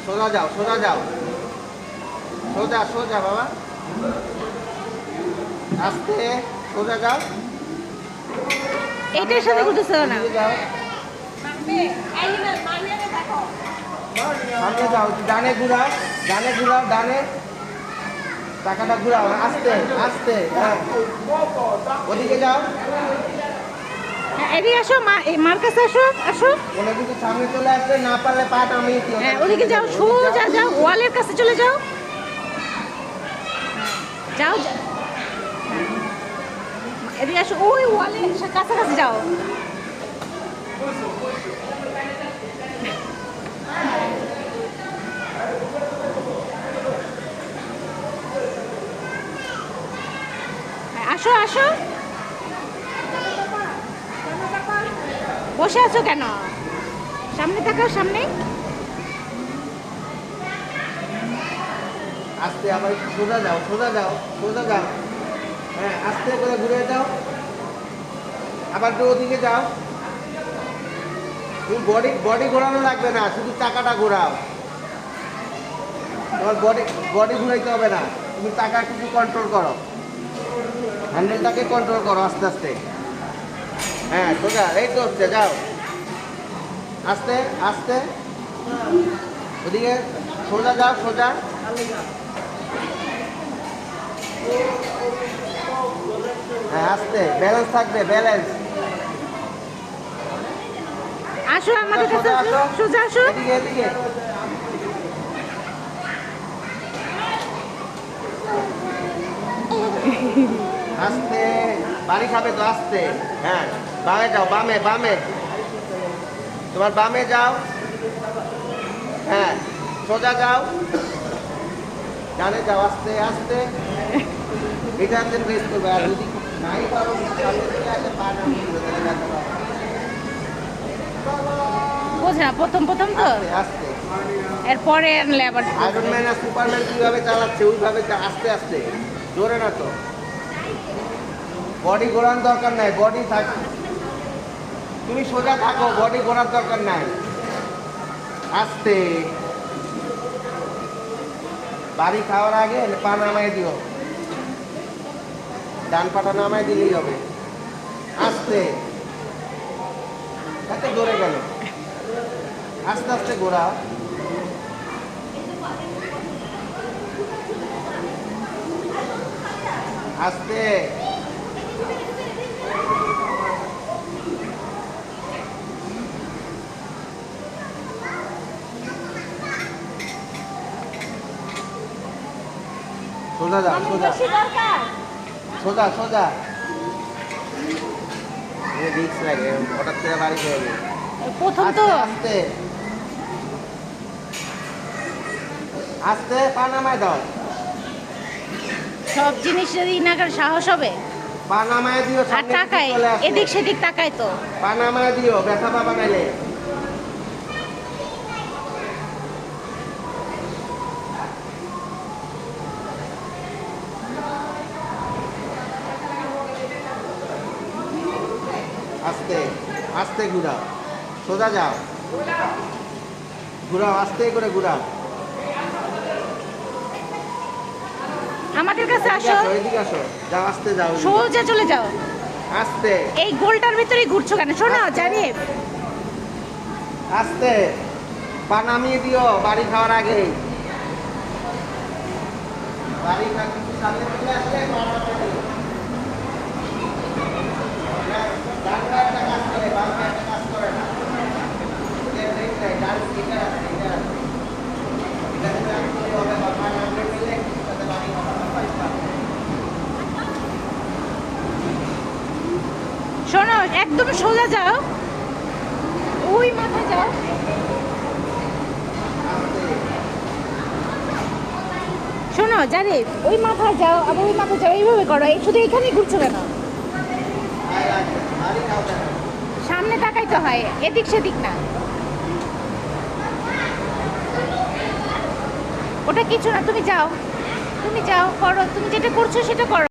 সোজা যাও, সোজা যাও, সোজা সোজা বাবা, আস্তে সোজা যাও। এইটার সাথে ঘুরতেছে না। এদিকে যাও, সামনে যাও, ডানে ঘুরাও, ডানে ঘুরাও, ডানে টাকাটা ঘুরাও, আস্তে আস্তে, হ্যাঁ ওদিকে যাও। এদিকে আসো, মার কাছে আসো, আসো। কোনো কিছু সামনে চলে আসলে না পারলে পা নামিয়ে দিও। হ্যাঁ, ওদিকে যাও, সোজা যাও, ওয়ালের কাছে চলে যাও। যাও যাও। এদিকে আসো, ওই ওয়ালের কাছাকাছি যাও। আসো আসো, বসে আছো কেন? সামনে তাকাও, সামনে। আস্তে আবার একটু সোজা যাও, সোজা যাও, সোজা যাও, হ্যাঁ আস্তে করে ঘুরে যাও, আবার একটু ওদিকে যাও। তুমি বডি বডি ঘোরানো লাগবে না, শুধু চাকাটা ঘোরাও। তোমার বডি বডি ঘুরাইতে হবে না, তুমি চাকা কিছু কন্ট্রোল করো, হ্যান্ডেলটাকে কন্ট্রোল করো আস্তে আস্তে। হ্যাঁ সোজা, এই তো হচ্ছে, যাও আস্তে আস্তে, ওদিকে সোজা যাও, সোজা। হ্যাঁ আস্তে, ব্যালেন্স থাকবে, ব্যালেন্স। আসো আমাদের কাছে, আসো, সোজা আসো। এদিকে এদিকে, আস্তে, বাড়ি খাবে তো, আস্তে। হ্যাঁ বামে যাও, বামে বামে, তোমার বামে যাও, হ্যাঁ সোজা যাও, ডানে যাও, আস্তে আস্তে। এটা হাতে ব্রেস করবে, আর যদি নাই পারো সামনে থেকে আসে পা নামিয়ে দিবে, তাহলে ব্যথা পাবে। বোঝে না, প্রথম প্রথম তো, আস্তে আস্তে। এরপরে আনলে আবার। আয়রন ম্যান আর সুপারম্যান কিভাবে চালাচ্ছে ওইভাবে আস্তে আস্তে, জোরে না তো। বডি ঘোরার দরকার নাই, বডি থাক, তুমি সোজা থাকো, বডি ঘোরার দরকার নাই, আস্তে। বাড়ি খাওয়ার আগে পা নামাই দিও, ডান পাটা নামাই দিলেই হবে, আস্তে। এত জোরে গেল, আস্তে আস্তে ঘোরাও, আস্তে। সোজা যাও, সোজা সোজা সোজা। রিক্স লাগে, হঠাৎ করে বাড়ি খেয়ে যাবে। প্রথম তো। আস্তে আস্তে, পা নামায় দাও, সব জিনিস যদি না করে সাহস হবে। পা নামায় দিও, আর সামনে কিছু তাকায়, চলে আসবে। এদিক সেদিক তাকায় তো। পা নামায় দিও, ব্যথা পাবা নাইলে। আস্তে আস্তে ঘুরাও, সোজা যাও, ঘুরাও, আস্তে করে ঘুরাও। আমাদের কাছে এদিকে আসো, আসো, এদিকে আসো, যাও আস্তে যাও, সোজা চলে যাও। আস্তে এই গোলটার ভিতরেই ঘুরছো কেন? শোনো আস্তে। জানি, আস্তে, পা নামিয়ে দিও বাড়ি খাওয়ার আগে। বাড়ি সামনে চলে আসলে পা নামিয়ে দিও। ডান পায়ে একটা কাজ করে, বাম পায়ে একটা কাজ করে না। এটা ঠিক নাই, ডান এটা আছে, এটা আছে। এটা যদি আমি করতে হবে, বা পা নামিয়ে দিলে তাতে বাড়ি খাওয়া হবে। শোনো একদম সোজা যাও, ওই মাথায় যাও। শোনো জানি, ওই মাথায় যাও, আবার ওই মাথায় যাও, এইভাবে করো। এই শুধু এখানেই ঘুরছো কেন? বাড়ি খাওয়া যায় না। সামনে তাকাইতে হয়, এদিক সেদিক না। ওটা কিছু না, তুমি যাও, তুমি যাও, করো, তুমি যেটা করছো সেটা করো।